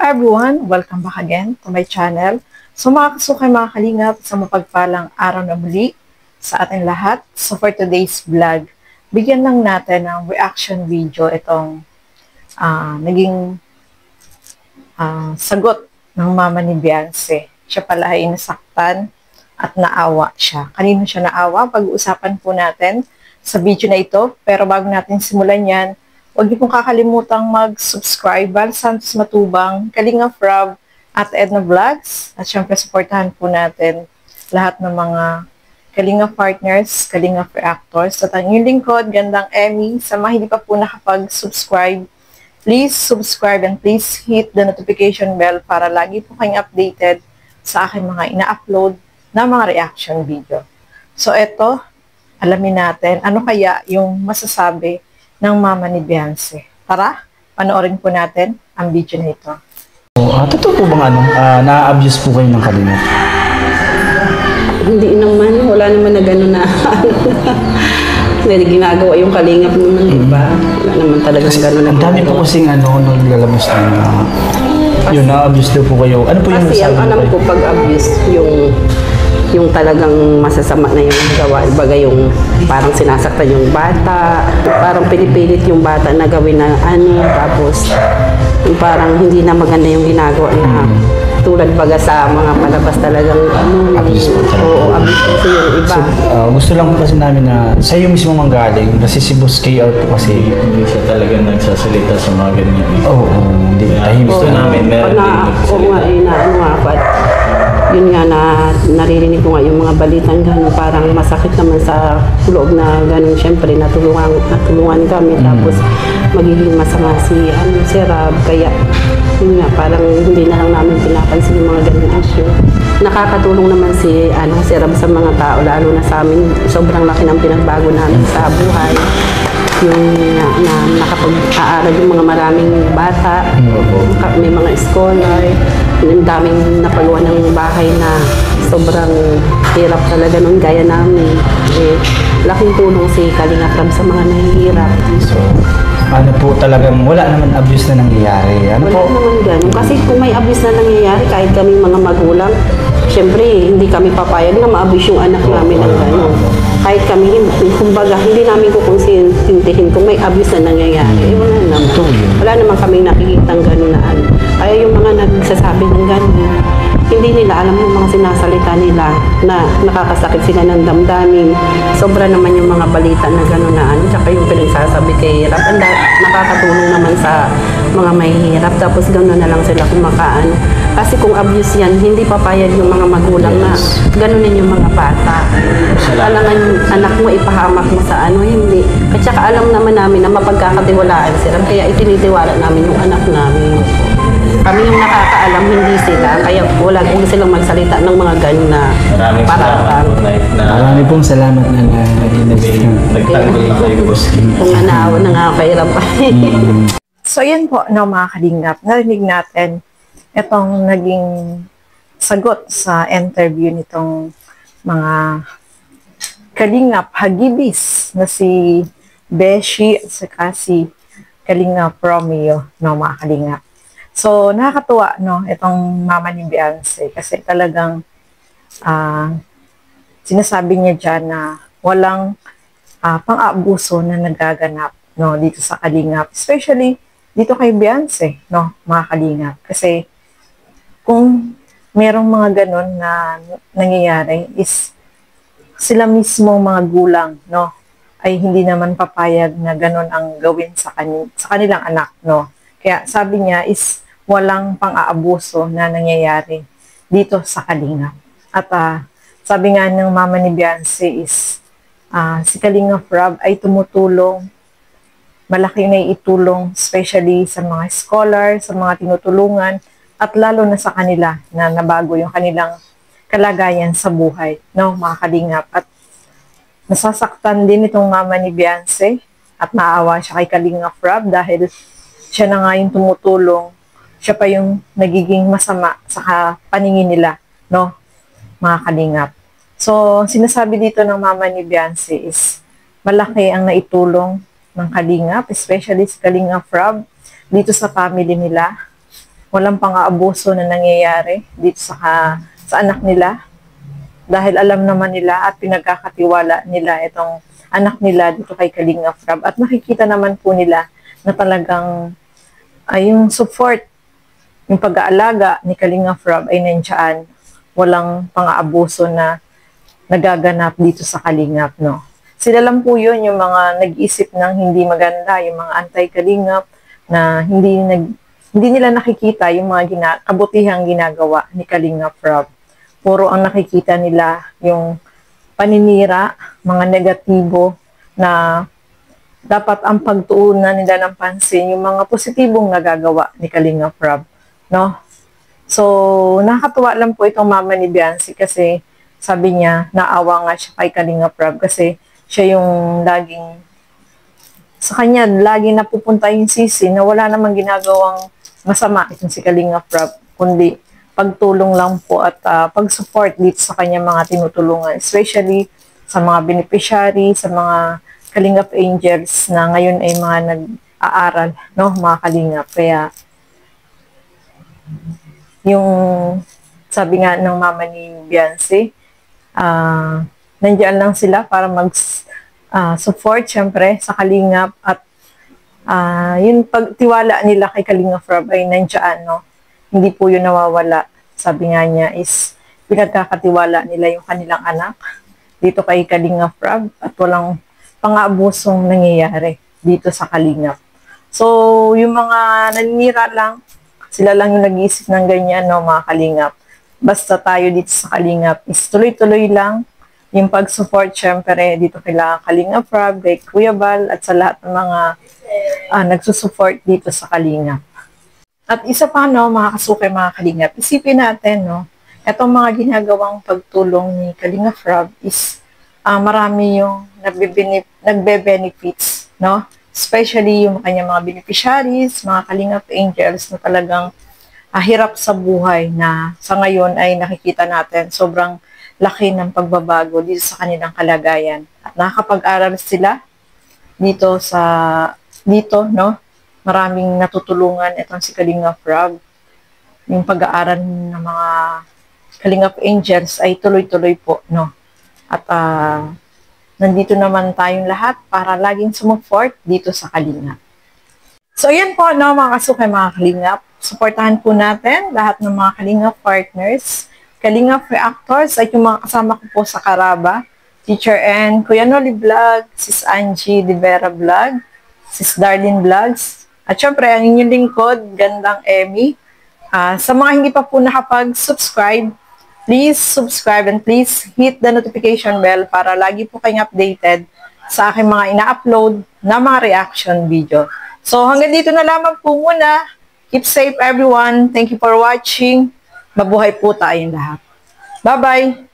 Hi everyone! Welcome back again to my channel. So mga kasukay, mga kalingap, sa mapagpalang araw na muli sa ating lahat. So for today's vlog, bigyan lang natin ng reaction video itong naging sagot ng mama ni Beyonce. Siya pala ay nasaktan at naawa siya. Kanino siya naawa? Pag-uusapan po natin sa video na ito. Pero bago natin simulan yan, huwag niyo pong kakalimutang mag-subscribe. Val Santos Matubang, Kalinga Frab, at Edna Vlogs. At syempre, supportahan po natin lahat ng mga Kalinga partners, Kalinga reactors. At ang inyong lingkod, Gandang Emmy. Sa mga hindi pa po nakapag-subscribe, please subscribe and please hit the notification bell para lagi po kayong updated sa aking mga ina-upload na mga reaction video. So, eto, alamin natin ano kaya yung masasabi ng mama ni Beyonce. Tara, panoorin po natin ang video na ito. Totoo po bang na-abuse po kayo ng Kalinga? Hindi naman, wala naman na gano'n na hindi ginagawa yung Kalingap naman, di ba? Wala naman talagang gano'n na. Ang dami po kasing naglalabas na yun, na-abuse daw po kayo. Ano po yung kasi ang alam ko pag abuse, yung talagang masasama na yung gawa, baga yung parang sinasaktan yung bata, parang pinipilit yung bata na gawin na tapos yung parang hindi na maganda yung ginagawa na tulad baga sa mga palabas talagang abuse po talaga. Oo, abuse po yung iba. So, gusto lang po kasi namin na sa iyo mismo manggaling kasi si Boss KR po kasi Hindi siya talaga nagsasalita sa mga ganyan. hindi tahimik. Gusto namin meron din But yun nga na naririnig ko nga yung mga balitang gano'n, parang masakit naman sa loob na gano'n. Siyempre natulungan kami tapos magiging masama si Rob, kaya yun nga parang hindi na lang namin pinapansin yung mga gano'n issue. Nakakatulong naman si Rob sa mga tao, lalo na sa amin. Sobrang laki ng pinagbago namin sa buhay. Yung na nakapag-aaral yung mga maraming bata, may mga scholar, ang daming napagawa ng bahay na sobrang hirap talaga nun gaya namin. Laking tulong si Kalinga Frab sa mga nahihirap. So, po talagang wala naman abuse na nangyayari. Wala naman ganun. Kasi kung may abuse na nangyayari, kahit kaming mga magulang, syempre hindi kami papayag na ma-abuse yung anak namin ng gano'n. Kahit kami, kumbaga, hindi namin kukonsintihin kung may abuse na nangyayari. Wala naman. Wala naman kaming nakikitang gano'n na Kaya yung mga nagsasabi ng gano'n, hindi nila alam yung mga sinasalita nila na nakakasakit sila ng damdamin. Sobra naman yung mga balita na gano'n na tsaka yung pinagsasabi kay Rap, nakakatulong naman sa mga mahihirap. Tapos gano'n na lang sila kumakaano. Kasi kung abuse yan, hindi papayag yung mga magulang na gano'n yung mga bata. Alangan yung anak mo, ipahamak mo sa hindi. At saka alam naman namin na mapagkakatiwalaan sila. Kaya itinitiwala namin yung anak namin. Kami yung nakakaalam, hindi sila. Kaya wala kong silang magsalita ng mga gano'n na parang. Marami pong salamat na nagtanggol kayo, Boss Kim. Kung naawa na nga kay Rap. So yan po, mga kalingap, narinig natin itong naging sagot sa interview nitong mga Kalingap Hagibis na si Beshi at saka si Kalingap Romeo, mga kalingap. So, nakakatuwa, itong mama ni Beyonce kasi talagang sinasabi niya dyan na walang pang-aabuso na nagaganap dito sa Kalingap. Especially dito kay Beyonce, mga kalingap. Kasi kung merong mga ganon na nangyayari is sila mismo mga gulang, ay hindi naman papayag na ganon ang gawin sa kanilang anak, Kaya sabi niya is walang pang-aabuso na nangyayari dito sa Kalinga. At sabi nga ng mama ni Beyonce is si Kalinga Frab ay tumutulong, malaki na itulong, especially sa mga scholar, sa mga tinutulungan, at lalo na sa kanila na nabago yung kanilang kalagayan sa buhay, mga kalingap. At nasasaktan din itong mama ni Beyonce at naawa siya kay Kalinga Frab dahil siya na nga yung tumutulong, siya pa yung nagiging masama sa paningin nila, mga kalingap. So, sinasabi dito ng mama ni Beyonce is malaki ang naitulong ng Kalingap, especially si Kalinga Frab dito sa family nila. walang pang-aabuso na nangyayari dito sa anak nila. Dahil alam naman nila at pinagkakatiwala nila itong anak nila dito kay Kalingap Rob. At nakikita naman po nila na talagang yung support, yung pag-aalaga ni Kalingap Rob ay nandiyan. Walang pang-aabuso na nagaganap dito sa Kalingap, no? Sila lang po yun, yung mga nag-iisip ng hindi maganda, yung mga anti-Kalingap na hindi nila nakikita yung mga kabutihang ginagawa ni Kalingap Rob. Puro ang nakikita nila yung paninira, mga negatibo na dapat ang pagtuunan nila ng pansin yung mga positibong nagagawa ni Kalingap Rob, no? So, nakakatuwa lang po itong mama ni Biancy kasi sabi niya, naawa nga siya kay Kalingap Rob kasi siya yung sa kanya, lagi napupunta yung sisi na wala namang ginagawang masama itong si Kalingap Rob, kundi pagtulong lang po at pag-support dito sa kanya mga tinutulungan, especially sa mga beneficiary, sa mga Kalingap Angels na ngayon ay mga nag-aaral, no, mga Kalingap. Kaya, yung sabi nga ng mama ni Biancy, nandiyan lang sila para mag-support, syempre, sa Kalingap at yung pagtiwala nila kay Kalingap Rob ay nandiyan, no? Hindi po yun nawawala. Sabi nga niya is pinagkakatiwala nila yung kanilang anak dito kay Kalingap Rob at walang pang-aabusong nangyayari dito sa Kalingap. So, yung mga naninira lang, sila lang yung nag-iisip ng ganyan, no, mga Kalingap. Basta tayo dito sa Kalingap is tuloy-tuloy lang yung pag-support, syempre, dito kila Kalingap Rob, kay Kuya Bal, at sa lahat ng mga nagsusupport dito sa Kalingap. At isa pa, no, mga kasukay, mga Kalingap, isipin natin, no, etong mga ginagawang pagtulong ni Kalingap Rob is marami yung nagbe-benefits, no? Especially yung kanyang mga beneficiaries, mga Kalingap Angels na talagang hirap sa buhay na sa ngayon ay nakikita natin sobrang laki ng pagbabago dito sa kanilang kalagayan. At nakakapag-aral sila dito, no? Maraming natutulungan itong si Kalingap Rob. Yung pag-aaral ng mga Kalingap Angels ay tuloy-tuloy po, no? At nandito naman tayong lahat para laging sumuport dito sa Kalingap. So, yan po, no, mga kasukay, mga Kalingap. Suportahan po natin lahat ng mga Kalingap partners, Kalingap reactors, at yung mga kasama ko po sa Karaba, Teacher N, Kuya Noli Vlog, Sis Angie De Vera Vlog, Sis Darlene Vlogs, at syempre, ang inyong lingkod, Gandang Emmy. Sa mga hindi pa po nakapag-subscribe, please subscribe and please hit the notification bell para lagi po kayong updated sa aking mga ina-upload na mga reaction video. So, hanggang dito na lamang po muna. Keep safe everyone. Thank you for watching. Mabuhay po tayong lahat. Bye-bye!